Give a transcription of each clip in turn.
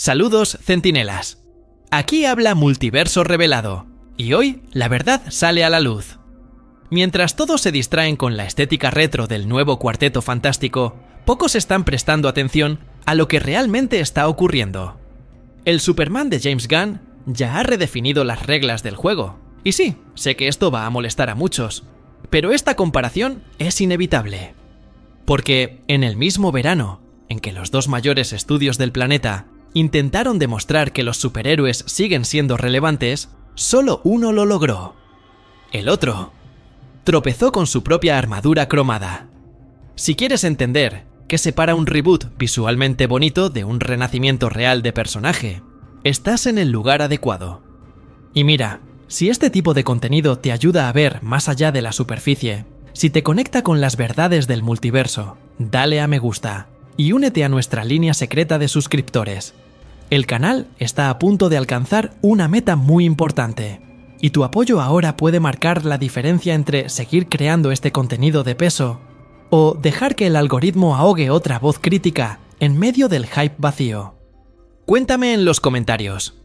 Saludos, centinelas. Aquí habla Multiverso Revelado, y hoy la verdad sale a la luz. Mientras todos se distraen con la estética retro del nuevo Cuarteto Fantástico, pocos están prestando atención a lo que realmente está ocurriendo. El Superman de James Gunn ya ha redefinido las reglas del juego. Y sí, sé que esto va a molestar a muchos, pero esta comparación es inevitable. Porque en el mismo verano en que los dos mayores estudios del planeta intentaron demostrar que los superhéroes siguen siendo relevantes, solo uno lo logró. El otro tropezó con su propia armadura cromada. Si quieres entender qué separa un reboot visualmente bonito de un renacimiento real de personaje, estás en el lugar adecuado. Y mira, si este tipo de contenido te ayuda a ver más allá de la superficie, si te conecta con las verdades del multiverso, dale a me gusta y únete a nuestra línea secreta de suscriptores. El canal está a punto de alcanzar una meta muy importante, y tu apoyo ahora puede marcar la diferencia entre seguir creando este contenido de peso o dejar que el algoritmo ahogue otra voz crítica en medio del hype vacío. Cuéntame en los comentarios,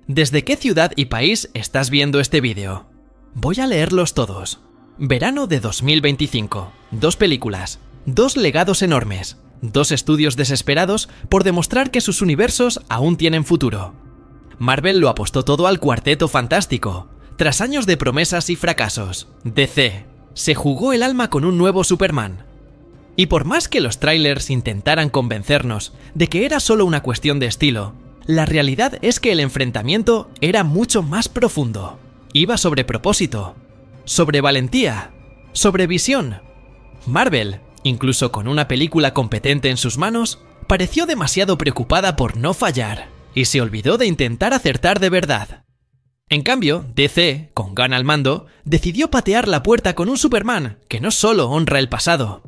¿desde qué ciudad y país estás viendo este vídeo? Voy a leerlos todos. Verano de 2025, 2 películas, 2 legados enormes, 2 estudios desesperados por demostrar que sus universos aún tienen futuro. Marvel lo apostó todo al Cuarteto Fantástico. Tras años de promesas y fracasos, DC se jugó el alma con un nuevo Superman. Y por más que los trailers intentaran convencernos de que era solo una cuestión de estilo, la realidad es que el enfrentamiento era mucho más profundo. Iba sobre propósito, sobre valentía, sobre visión. Marvel, incluso con una película competente en sus manos, pareció demasiado preocupada por no fallar y se olvidó de intentar acertar de verdad. En cambio, DC, con Gunn al mando, decidió patear la puerta con un Superman que no solo honra el pasado,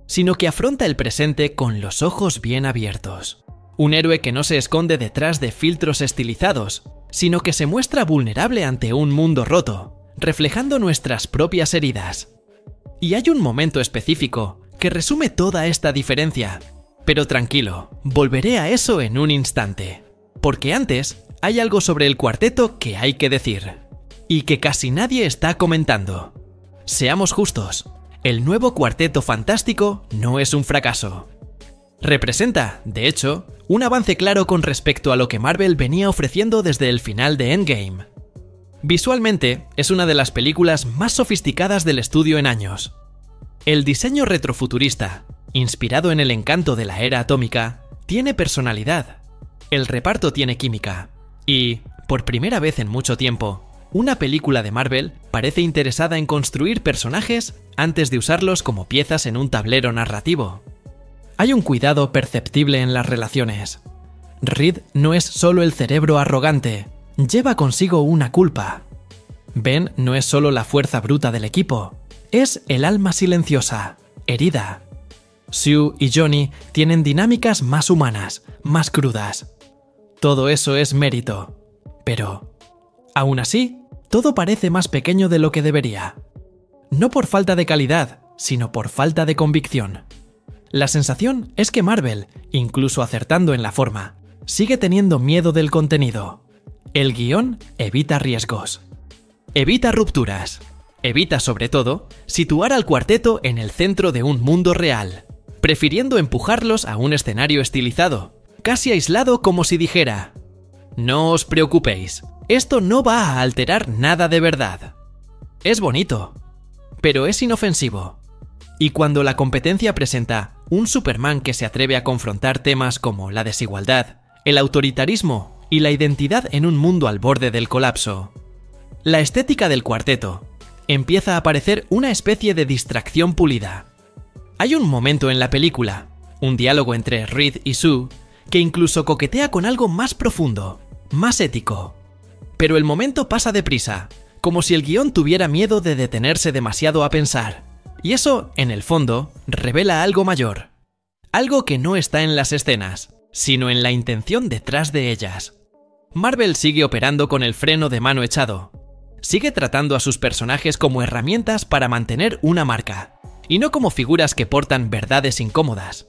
sino que afronta el presente con los ojos bien abiertos. Un héroe que no se esconde detrás de filtros estilizados, sino que se muestra vulnerable ante un mundo roto, reflejando nuestras propias heridas. Y hay un momento específico que resume toda esta diferencia. Pero tranquilo, volveré a eso en un instante. Porque antes, hay algo sobre el cuarteto que hay que decir. Y que casi nadie está comentando. Seamos justos, el nuevo Cuarteto Fantástico no es un fracaso. Representa, de hecho, un avance claro con respecto a lo que Marvel venía ofreciendo desde el final de Endgame. Visualmente, es una de las películas más sofisticadas del estudio en años. El diseño retrofuturista, inspirado en el encanto de la era atómica, tiene personalidad. El reparto tiene química. Y, por primera vez en mucho tiempo, una película de Marvel parece interesada en construir personajes antes de usarlos como piezas en un tablero narrativo. Hay un cuidado perceptible en las relaciones. Reed no es solo el cerebro arrogante, lleva consigo una culpa. Ben no es solo la fuerza bruta del equipo, es el alma silenciosa, herida. Sue y Johnny tienen dinámicas más humanas, más crudas. Todo eso es mérito. Pero, aún así, todo parece más pequeño de lo que debería. No por falta de calidad, sino por falta de convicción. La sensación es que Marvel, incluso acertando en la forma, sigue teniendo miedo del contenido. El guión evita riesgos. Evita rupturas. Evita, sobre todo, situar al cuarteto en el centro de un mundo real, prefiriendo empujarlos a un escenario estilizado, casi aislado, como si dijera: no os preocupéis, esto no va a alterar nada de verdad. Es bonito, pero es inofensivo. Y cuando la competencia presenta un Superman que se atreve a confrontar temas como la desigualdad, el autoritarismo y la identidad en un mundo al borde del colapso, la estética del cuarteto empieza a parecer una especie de distracción pulida. Hay un momento en la película, un diálogo entre Reed y Sue, que incluso coquetea con algo más profundo, más ético. Pero el momento pasa deprisa, como si el guión tuviera miedo de detenerse demasiado a pensar. Y eso, en el fondo, revela algo mayor. Algo que no está en las escenas, sino en la intención detrás de ellas. Marvel sigue operando con el freno de mano echado. Sigue tratando a sus personajes como herramientas para mantener una marca, y no como figuras que portan verdades incómodas.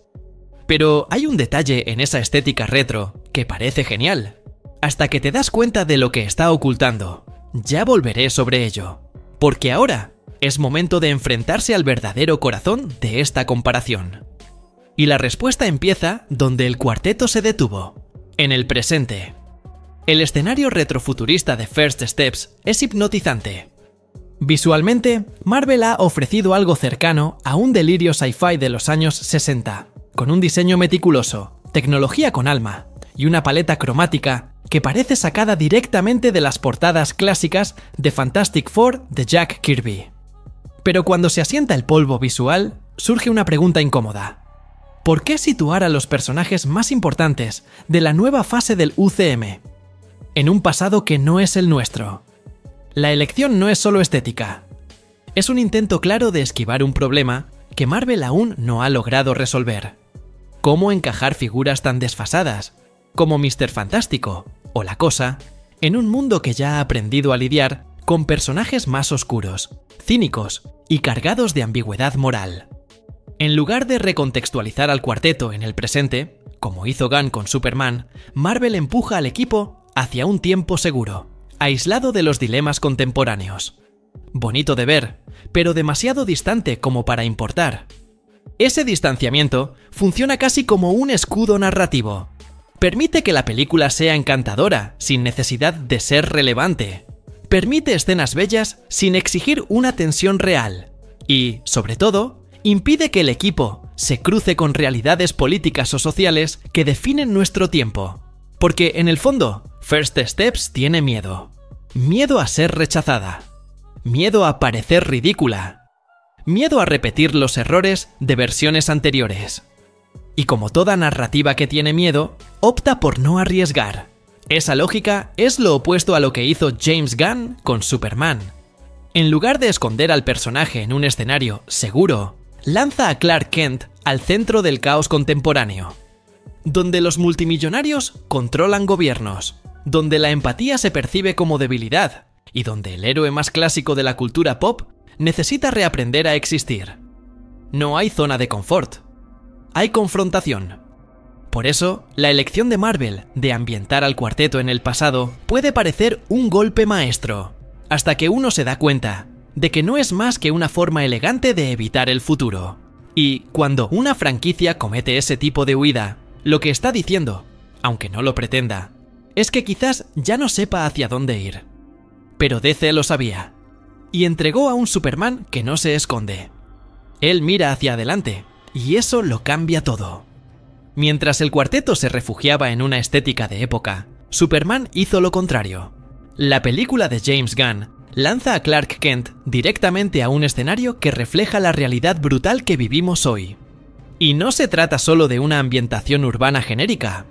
Pero hay un detalle en esa estética retro que parece genial, hasta que te das cuenta de lo que está ocultando. Ya volveré sobre ello, porque ahora es momento de enfrentarse al verdadero corazón de esta comparación. Y la respuesta empieza donde el cuarteto se detuvo, en el presente. El escenario retrofuturista de First Steps es hipnotizante. Visualmente, Marvel ha ofrecido algo cercano a un delirio sci-fi de los años 60, con un diseño meticuloso, tecnología con alma y una paleta cromática que parece sacada directamente de las portadas clásicas de Fantastic Four de Jack Kirby. Pero cuando se asienta el polvo visual, surge una pregunta incómoda. ¿Por qué situar a los personajes más importantes de la nueva fase del UCM en un pasado que no es el nuestro? La elección no es solo estética. Es un intento claro de esquivar un problema que Marvel aún no ha logrado resolver. ¿Cómo encajar figuras tan desfasadas como Mr. Fantástico o La Cosa en un mundo que ya ha aprendido a lidiar con personajes más oscuros, cínicos y cargados de ambigüedad moral? En lugar de recontextualizar al cuarteto en el presente, como hizo Gunn con Superman, Marvel empuja al equipo hacia un tiempo seguro, aislado de los dilemas contemporáneos. Bonito de ver, pero demasiado distante como para importar. Ese distanciamiento funciona casi como un escudo narrativo. Permite que la película sea encantadora, sin necesidad de ser relevante. Permite escenas bellas sin exigir una tensión real. Y, sobre todo, impide que el equipo se cruce con realidades políticas o sociales que definen nuestro tiempo. Porque, en el fondo, First Steps tiene miedo. Miedo a ser rechazada. Miedo a parecer ridícula. Miedo a repetir los errores de versiones anteriores. Y como toda narrativa que tiene miedo, opta por no arriesgar. Esa lógica es lo opuesto a lo que hizo James Gunn con Superman. En lugar de esconder al personaje en un escenario seguro, lanza a Clark Kent al centro del caos contemporáneo, donde los multimillonarios controlan gobiernos, donde la empatía se percibe como debilidad y donde el héroe más clásico de la cultura pop necesita reaprender a existir. No hay zona de confort, hay confrontación. Por eso, la elección de Marvel de ambientar al cuarteto en el pasado puede parecer un golpe maestro, hasta que uno se da cuenta de que no es más que una forma elegante de evitar el futuro. Y cuando una franquicia comete ese tipo de huida, lo que está diciendo, aunque no lo pretenda, es que quizás ya no sepa hacia dónde ir. Pero DC lo sabía, y entregó a un Superman que no se esconde. Él mira hacia adelante, y eso lo cambia todo. Mientras el cuarteto se refugiaba en una estética de época, Superman hizo lo contrario. La película de James Gunn lanza a Clark Kent directamente a un escenario que refleja la realidad brutal que vivimos hoy. Y no se trata solo de una ambientación urbana genérica.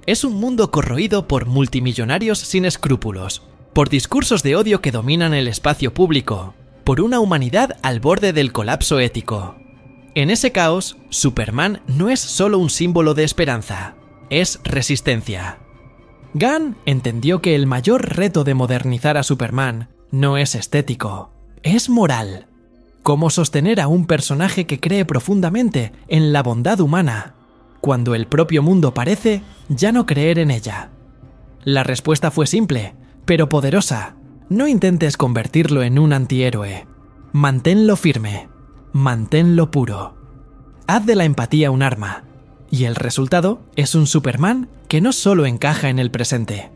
Es un mundo corroído por multimillonarios sin escrúpulos, por discursos de odio que dominan el espacio público, por una humanidad al borde del colapso ético. En ese caos, Superman no es solo un símbolo de esperanza, es resistencia. Gunn entendió que el mayor reto de modernizar a Superman no es estético, es moral. ¿Cómo sostener a un personaje que cree profundamente en la bondad humana, cuando el propio mundo parece ya no creer en ella? La respuesta fue simple, pero poderosa. No intentes convertirlo en un antihéroe. Manténlo firme, manténlo puro. Haz de la empatía un arma, y el resultado es un Superman que no solo encaja en el presente,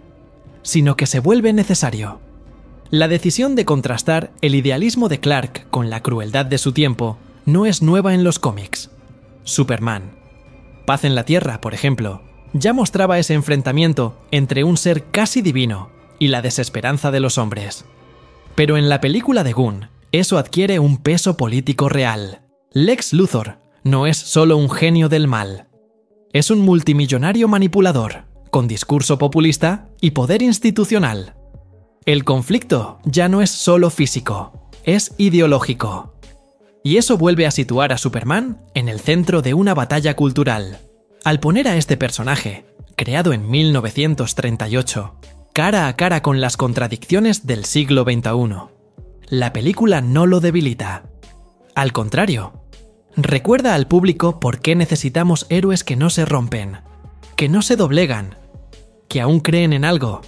sino que se vuelve necesario. La decisión de contrastar el idealismo de Clark con la crueldad de su tiempo no es nueva en los cómics. Superman, Paz en la Tierra, por ejemplo, ya mostraba ese enfrentamiento entre un ser casi divino y la desesperanza de los hombres. Pero en la película de Gunn, eso adquiere un peso político real. Lex Luthor no es solo un genio del mal. Es un multimillonario manipulador, con discurso populista y poder institucional. El conflicto ya no es solo físico, es ideológico. Y eso vuelve a situar a Superman en el centro de una batalla cultural. Al poner a este personaje, creado en 1938, cara a cara con las contradicciones del siglo XXI, la película no lo debilita. Al contrario, Recuerda al público por qué necesitamos héroes que no se rompen, que no se doblegan, que aún creen en algo.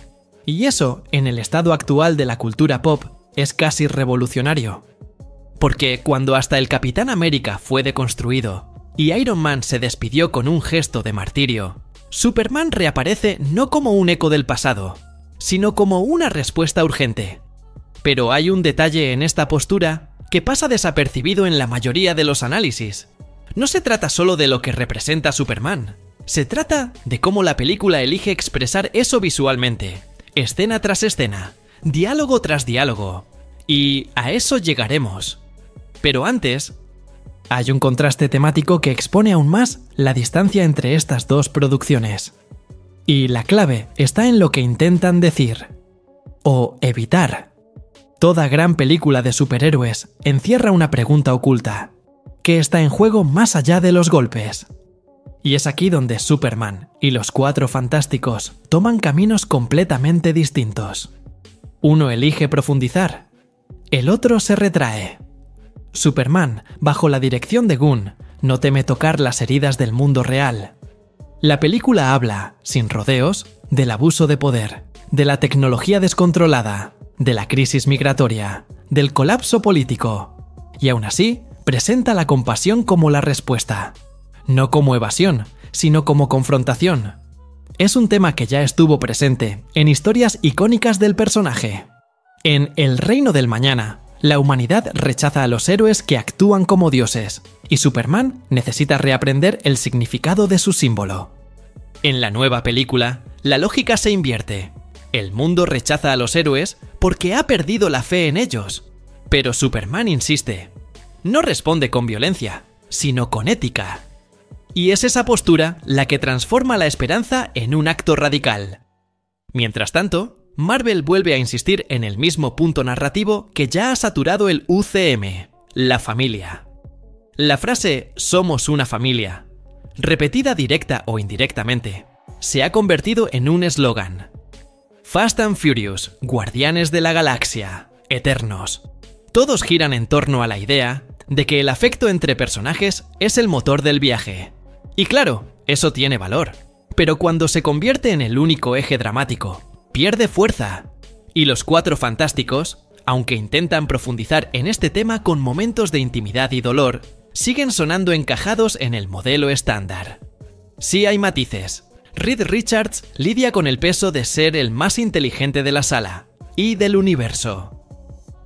Y eso, en el estado actual de la cultura pop, es casi revolucionario. Porque cuando hasta el Capitán América fue deconstruido y Iron Man se despidió con un gesto de martirio, Superman reaparece no como un eco del pasado, sino como una respuesta urgente. Pero hay un detalle en esta postura que pasa desapercibido en la mayoría de los análisis. No se trata solo de lo que representa Superman, se trata de cómo la película elige expresar eso visualmente, escena tras escena, diálogo tras diálogo. Y a eso llegaremos. Pero antes, hay un contraste temático que expone aún más la distancia entre estas dos producciones. Y la clave está en lo que intentan decir, o evitar. Toda gran película de superhéroes encierra una pregunta oculta, que está en juego más allá de los golpes. Y es aquí donde Superman y los Cuatro Fantásticos toman caminos completamente distintos. Uno elige profundizar, el otro se retrae. Superman, bajo la dirección de Gunn, no teme tocar las heridas del mundo real. La película habla, sin rodeos, del abuso de poder, de la tecnología descontrolada, de la crisis migratoria, del colapso político. Y aún así, presenta la compasión como la respuesta. No como evasión, sino como confrontación. Es un tema que ya estuvo presente en historias icónicas del personaje. En El Reino del Mañana, la humanidad rechaza a los héroes que actúan como dioses, y Superman necesita reaprender el significado de su símbolo. En la nueva película, la lógica se invierte. El mundo rechaza a los héroes porque ha perdido la fe en ellos. Pero Superman insiste. No responde con violencia, sino con ética. Y es esa postura la que transforma la esperanza en un acto radical. Mientras tanto, Marvel vuelve a insistir en el mismo punto narrativo que ya ha saturado el UCM, la familia. La frase «somos una familia», repetida directa o indirectamente, se ha convertido en un eslogan. Fast and Furious, Guardianes de la Galaxia, Eternos. Todos giran en torno a la idea de que el afecto entre personajes es el motor del viaje. Y claro, eso tiene valor. Pero cuando se convierte en el único eje dramático, pierde fuerza. Y los Cuatro Fantásticos, aunque intentan profundizar en este tema con momentos de intimidad y dolor, siguen sonando encajados en el modelo estándar. Sí hay matices. Reed Richards lidia con el peso de ser el más inteligente de la sala y del universo.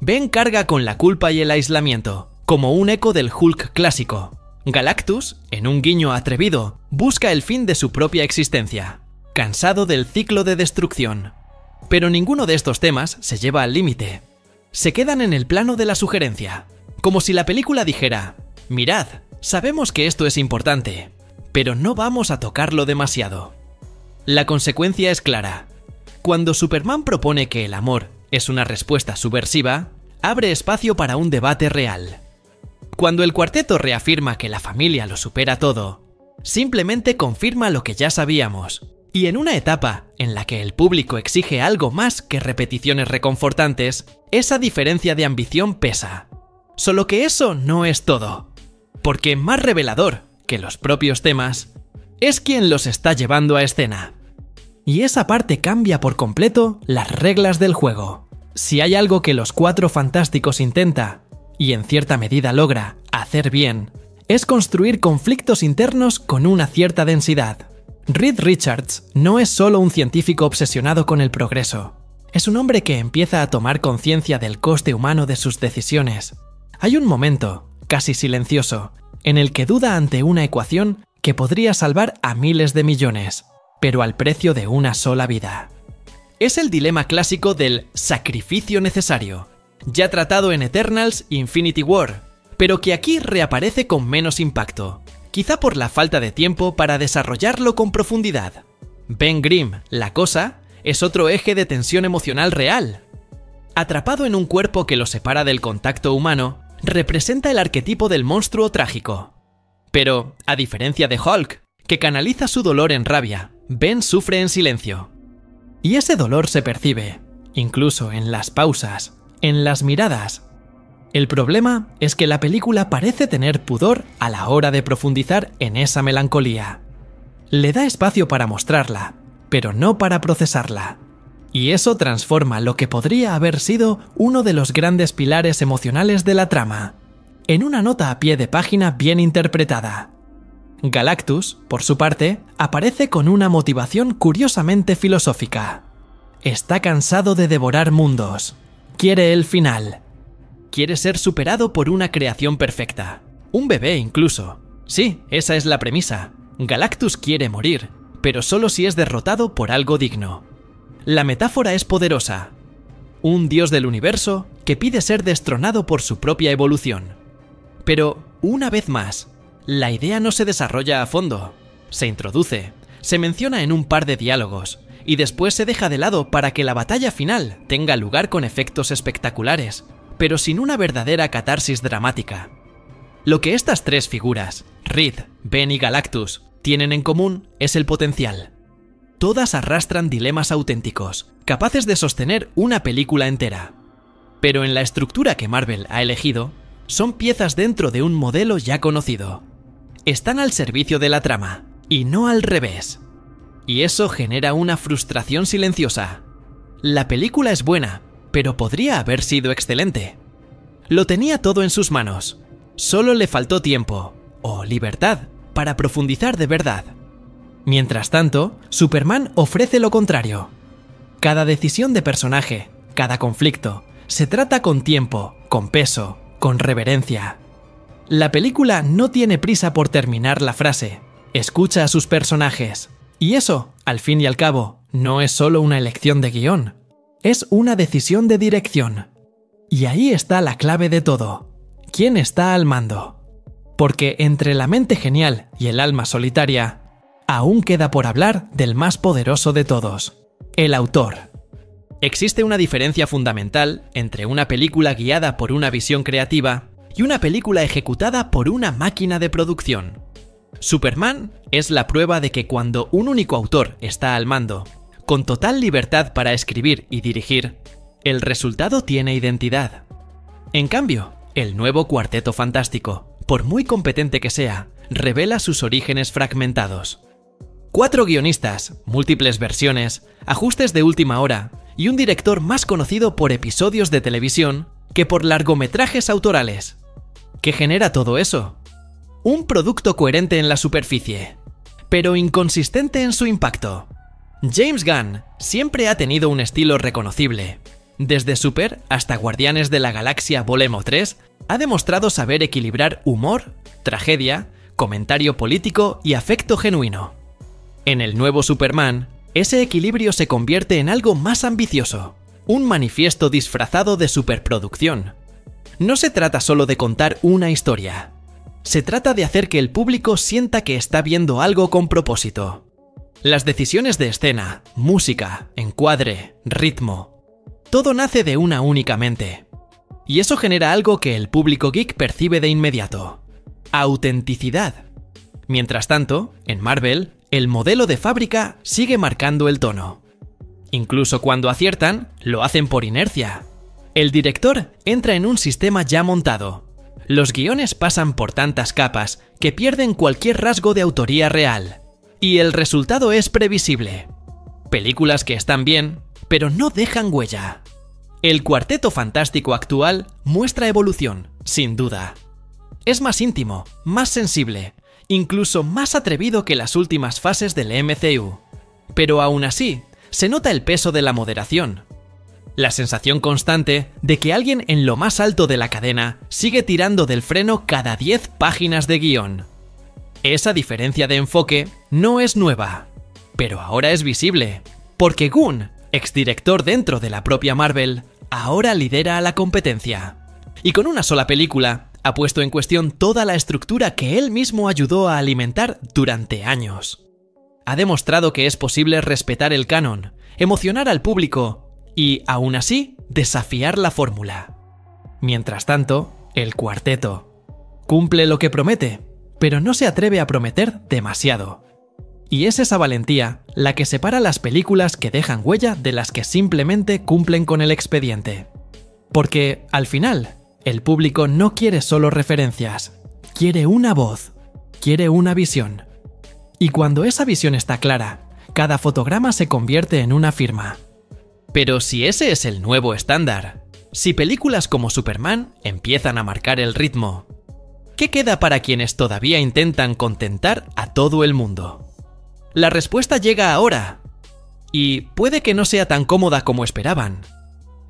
Ben carga con la culpa y el aislamiento, como un eco del Hulk clásico. Galactus, en un guiño atrevido, busca el fin de su propia existencia, cansado del ciclo de destrucción. Pero ninguno de estos temas se lleva al límite. Se quedan en el plano de la sugerencia, como si la película dijera: mirad, sabemos que esto es importante, pero no vamos a tocarlo demasiado. La consecuencia es clara. Cuando Superman propone que el amor es una respuesta subversiva, abre espacio para un debate real. Cuando el cuarteto reafirma que la familia lo supera todo, simplemente confirma lo que ya sabíamos. Y en una etapa en la que el público exige algo más que repeticiones reconfortantes, esa diferencia de ambición pesa. Solo que eso no es todo. Porque más revelador que los propios temas, es quien los está llevando a escena. Y esa parte cambia por completo las reglas del juego. Si hay algo que los Cuatro Fantásticos intenta, y en cierta medida logra, hacer bien, es construir conflictos internos con una cierta densidad. Reed Richards no es solo un científico obsesionado con el progreso. Es un hombre que empieza a tomar conciencia del coste humano de sus decisiones. Hay un momento, casi silencioso, en el que duda ante una ecuación que podría salvar a miles de millones, pero al precio de una sola vida. Es el dilema clásico del sacrificio necesario, ya tratado en Eternals e Infinity War, pero que aquí reaparece con menos impacto, quizá por la falta de tiempo para desarrollarlo con profundidad. Ben Grimm, la Cosa, es otro eje de tensión emocional real. Atrapado en un cuerpo que lo separa del contacto humano, representa el arquetipo del monstruo trágico. Pero, a diferencia de Hulk, que canaliza su dolor en rabia, Ben sufre en silencio. Y ese dolor se percibe, incluso en las pausas, en las miradas. El problema es que la película parece tener pudor a la hora de profundizar en esa melancolía. Le da espacio para mostrarla, pero no para procesarla. Y eso transforma lo que podría haber sido uno de los grandes pilares emocionales de la trama, en una nota a pie de página bien interpretada. Galactus, por su parte, aparece con una motivación curiosamente filosófica. Está cansado de devorar mundos. Quiere el final. Quiere ser superado por una creación perfecta. Un bebé incluso. Sí, esa es la premisa. Galactus quiere morir, pero solo si es derrotado por algo digno. La metáfora es poderosa. Un dios del universo que pide ser destronado por su propia evolución. Pero, una vez más, la idea no se desarrolla a fondo. Se introduce, se menciona en un par de diálogos, y después se deja de lado para que la batalla final tenga lugar con efectos espectaculares, pero sin una verdadera catarsis dramática. Lo que estas tres figuras, Reed, Ben y Galactus, tienen en común es el potencial. Todas arrastran dilemas auténticos, capaces de sostener una película entera. Pero en la estructura que Marvel ha elegido, son piezas dentro de un modelo ya conocido. Están al servicio de la trama, y no al revés. Y eso genera una frustración silenciosa. La película es buena, pero podría haber sido excelente. Lo tenía todo en sus manos. Solo le faltó tiempo, o libertad, para profundizar de verdad. Mientras tanto, Superman ofrece lo contrario. Cada decisión de personaje, cada conflicto, se trata con tiempo, con peso, con reverencia. La película no tiene prisa por terminar la frase. Escucha a sus personajes. Y eso, al fin y al cabo, no es solo una elección de guión. Es una decisión de dirección. Y ahí está la clave de todo. ¿Quién está al mando? Porque entre la mente genial y el alma solitaria, aún queda por hablar del más poderoso de todos, el autor. Existe una diferencia fundamental entre una película guiada por una visión creativa y una película ejecutada por una máquina de producción. Superman es la prueba de que cuando un único autor está al mando, con total libertad para escribir y dirigir, el resultado tiene identidad. En cambio, el nuevo Cuarteto Fantástico, por muy competente que sea, revela sus orígenes fragmentados. 4 guionistas, múltiples versiones, ajustes de última hora y un director más conocido por episodios de televisión que por largometrajes autorales. ¿Qué genera todo eso? Un producto coherente en la superficie, pero inconsistente en su impacto. James Gunn siempre ha tenido un estilo reconocible. Desde Super hasta Guardianes de la Galaxia Vol. 3, ha demostrado saber equilibrar humor, tragedia, comentario político y afecto genuino. En el nuevo Superman, ese equilibrio se convierte en algo más ambicioso, un manifiesto disfrazado de superproducción. No se trata solo de contar una historia. Se trata de hacer que el público sienta que está viendo algo con propósito. Las decisiones de escena, música, encuadre, ritmo, todo nace de una única mente. Y eso genera algo que el público geek percibe de inmediato: autenticidad. Mientras tanto, en Marvel, el modelo de fábrica sigue marcando el tono. Incluso cuando aciertan, lo hacen por inercia. El director entra en un sistema ya montado. Los guiones pasan por tantas capas que pierden cualquier rasgo de autoría real. Y el resultado es previsible. Películas que están bien, pero no dejan huella. El Cuarteto Fantástico actual muestra evolución, sin duda. Es más íntimo, más sensible, incluso más atrevido que las últimas fases del MCU. Pero aún así, se nota el peso de la moderación. La sensación constante de que alguien en lo más alto de la cadena sigue tirando del freno cada 10 páginas de guión. Esa diferencia de enfoque no es nueva, pero ahora es visible, porque Gunn, exdirector dentro de la propia Marvel, ahora lidera a la competencia. Y con una sola película, ha puesto en cuestión toda la estructura que él mismo ayudó a alimentar durante años. Ha demostrado que es posible respetar el canon, emocionar al público y, aún así, desafiar la fórmula. Mientras tanto, el cuarteto cumple lo que promete, pero no se atreve a prometer demasiado. Y es esa valentía la que separa las películas que dejan huella de las que simplemente cumplen con el expediente. Porque, al final, El público no quiere solo referencias, quiere una voz, quiere una visión. Y cuando esa visión está clara, cada fotograma se convierte en una firma. Pero si ese es el nuevo estándar, si películas como Superman empiezan a marcar el ritmo, ¿qué queda para quienes todavía intentan contentar a todo el mundo? La respuesta llega ahora, y puede que no sea tan cómoda como esperaban.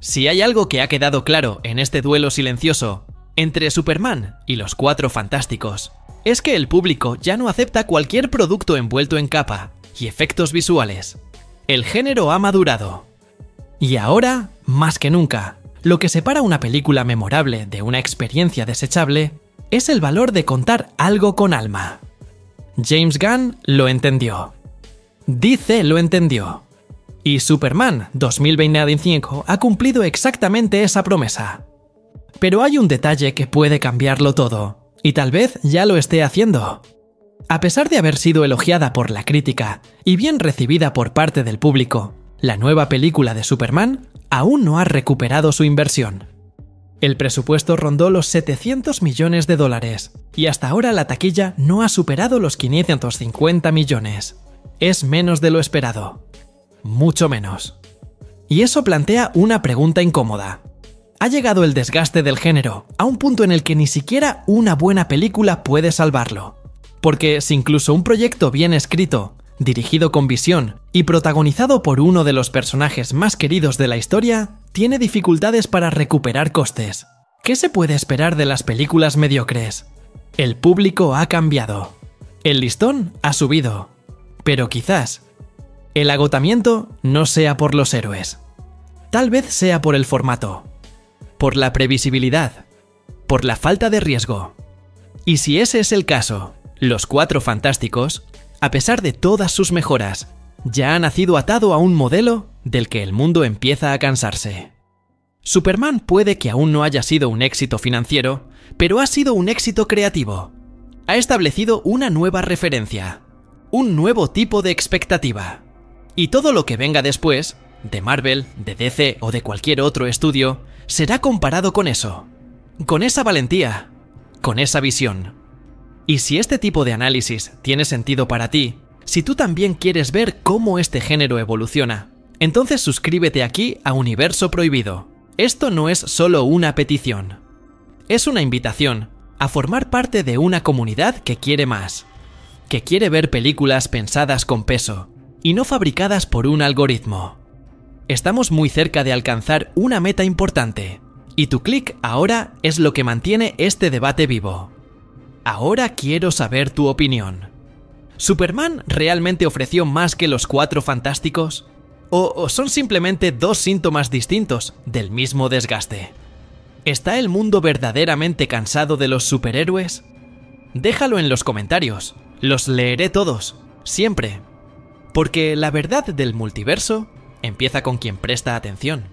Si hay algo que ha quedado claro en este duelo silencioso entre Superman y los Cuatro Fantásticos, es que el público ya no acepta cualquier producto envuelto en capa y efectos visuales. El género ha madurado. Y ahora, más que nunca, lo que separa una película memorable de una experiencia desechable es el valor de contar algo con alma. James Gunn lo entendió. DC lo entendió. Y Superman 2025 ha cumplido exactamente esa promesa. Pero hay un detalle que puede cambiarlo todo, y tal vez ya lo esté haciendo. A pesar de haber sido elogiada por la crítica y bien recibida por parte del público, la nueva película de Superman aún no ha recuperado su inversión. El presupuesto rondó los 700 millones de dólares, y hasta ahora la taquilla no ha superado los 550 millones. Es menos de lo esperado. Mucho menos. Y eso plantea una pregunta incómoda. Ha llegado el desgaste del género a un punto en el que ni siquiera una buena película puede salvarlo. Porque si incluso un proyecto bien escrito, dirigido con visión y protagonizado por uno de los personajes más queridos de la historia, tiene dificultades para recuperar costes, ¿qué se puede esperar de las películas mediocres? El público ha cambiado. El listón ha subido. Pero quizás el agotamiento no sea por los héroes. Tal vez sea por el formato, por la previsibilidad, por la falta de riesgo. Y si ese es el caso, los Cuatro Fantásticos, a pesar de todas sus mejoras, ya ha nacido atado a un modelo del que el mundo empieza a cansarse. Superman puede que aún no haya sido un éxito financiero, pero ha sido un éxito creativo. Ha establecido una nueva referencia, un nuevo tipo de expectativa. Y todo lo que venga después, de Marvel, de DC o de cualquier otro estudio, será comparado con eso, con esa valentía, con esa visión. Y si este tipo de análisis tiene sentido para ti, si tú también quieres ver cómo este género evoluciona, entonces suscríbete aquí a Universo Prohibido. Esto no es solo una petición, es una invitación a formar parte de una comunidad que quiere más, que quiere ver películas pensadas con peso y no fabricadas por un algoritmo. Estamos muy cerca de alcanzar una meta importante, y tu clic ahora es lo que mantiene este debate vivo. Ahora quiero saber tu opinión. ¿Superman realmente ofreció más que los Cuatro Fantásticos? ¿O son simplemente dos síntomas distintos del mismo desgaste? ¿Está el mundo verdaderamente cansado de los superhéroes? Déjalo en los comentarios, los leeré todos, siempre. Porque la verdad del multiverso empieza con quien presta atención.